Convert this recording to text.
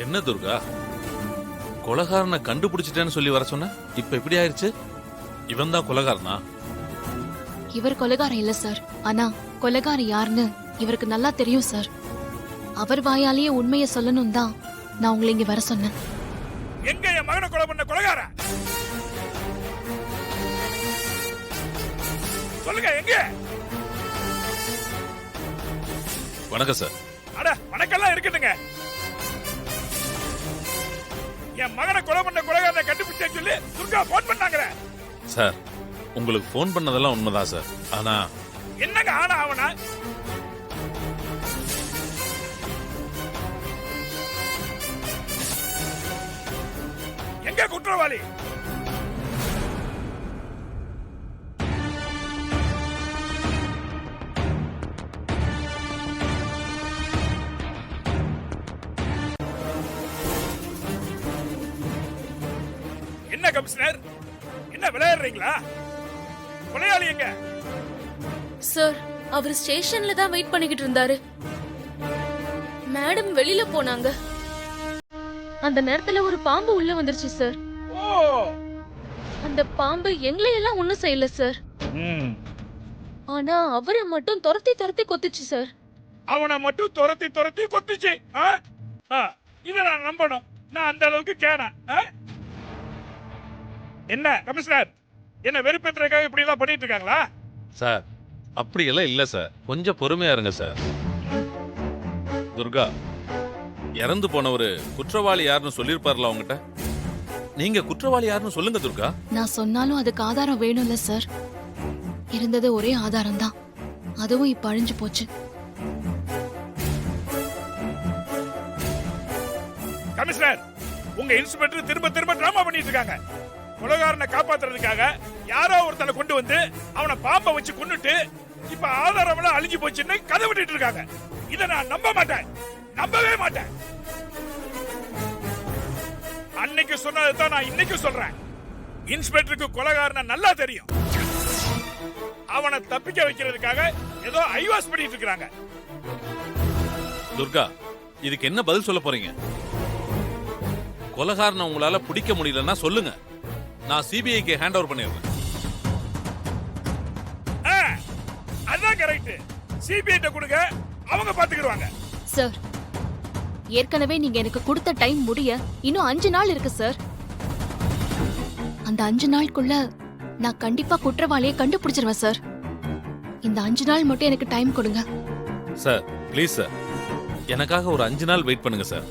என்ன துர்கா, கொலகாரனை கண்டுபிடிச்சிட்டேன்னு சொல்லி வர சொன்ன, இப்ப எப்படி ஆயிருச்சு? இவன் தான் கொலகாரனா? இவர் கொலைகாரன் இல்ல சார். ஆனா கொலைகாரன் யாருன்னு இவருக்கு நல்லா தெரியும் சார். அவர் வாயாலேயே உண்மையை சொல்லணும் தான் நான் உங்களை இங்க வர சொன்னேன். எங்க என் மகனை கொலை பண்ண கொலைகார? சொல்லுங்க எங்க? வணக்கம் சார். அட வணக்கம்லாம் இருக்கட்டுங்க. என் மகனை கொலை பண்ண கொலைகாரனை கண்டுபிடிச்சேன்னு சொல்லி துர்கா போன் பண்ணாங்க சார். உங்களுக்கு போன் பண்ணதெல்லாம் உண்மைதான் சார். ஆனா என்னங்க ஆனா அவனா? எங்க குற்றவாளி? என்ன கமிஷனர், என்ன விளையாடுறீங்களா? கொலையாளி எங்க? சார், அவர் ஸ்டேஷன்ல தான் வெயிட் பண்ணிக்கிட்டு இருந்தாரு. மேடம் வெளியில போனாங்க. அந்த நேரத்துல ஒரு பாம்பு உள்ள வந்துருச்சு சார். ஓ, அந்த பாம்பு எங்களை எல்லாம் ஒண்ணும் செய்யல சார். ஆனா அவரை மட்டும் துரத்தி துரத்தி கொத்துச்சு சார். அவனை மட்டும் துரத்தி துரத்தி கொத்துச்சு. இத நான் நம்பணும். நான் அந்த அளவுக்கு கேன. என்ன கமிஷனர், என்ன வெறுப்பேத்துறதுக்காக இப்படி எல்லாம் பண்ணிட்டு இருக்காங்களா? சார், அப்படியெல்லாம் இல்ல சார். கொஞ்சம் பொறுமையா இருங்க சார். துர்கா, இறந்து போனவரு குற்றவாளி யாருன்னு சொல்லிருப்பார்ல உங்ககிட்ட. நீங்க குற்றவாளி யாருன்னு சொல்லுங்க துர்கா. நான் சொன்னாலும் அதுக்கு ஆதாரம் வேணும்ல சார். இருந்தது ஒரே ஆதாரம் தான், அதுவும் இப்ப அழிஞ்சு போச்சு. கமிஷனர், உங்க இன்ஸ்பெக்டர் திரும்ப திரும்ப டிராமா பண்ணிட்டு இருக்காங்க. கொலைகாரனை காப்பாத்துறதுக்காக யாரோ ஒருத்தனை கொண்டு வந்து அவனை பாம்பை வச்சு கொன்னுட்டு இப்ப ஆதாரம் எல்லாம் அழிஞ்சு போச்சுன்னு கதை விட்டுட்டு இருக்காங்க. இதை நான் நம்ப மாட்டேன், நம்பவே மாட்டேன். அன்னைக்கு சொன்னதான் நான் இன்னைக்கு சொல்றேன். இன்ஸ்பெக்டருக்கு கொலைகாரனை நல்லா தெரியும். அவனை தப்பிக்க வைக்கிறதுக்காக ஏதோ ஐவாஸ் பண்ணிட்டு இருக்காங்க. துர்கா, இதுக்கு என்ன பதில் சொல்ல போறீங்க? கொலைகாரனை உங்களால பிடிக்க முடியலன்னா சொல்லுங்க, நான் சிபிஐக்கு ஹேண்ட் ஓவர் பண்ணிடுறேன். அதான் கரெக்ட். சிபிஐ கொடுங்க, அவங்க பாத்துக்கிடுவாங்க. சார், ஏற்கனவே நீங்க எனக்கு கொடுத்த டைம் முடிய இன்னும் 5 நாள் இருக்கு சார். அந்த 5 நாளுக்குள்ள நான் கண்டிப்பா குற்றவாளியை கண்டுபிடிச்சிருவேன் சார். இந்த 5 நாள் மட்டும் எனக்கு டைம் கொடுங்க சார். ப்ளீஸ் சார், எனக்காக ஒரு 5 நாள் வெயிட் பண்ணுங்க சார்.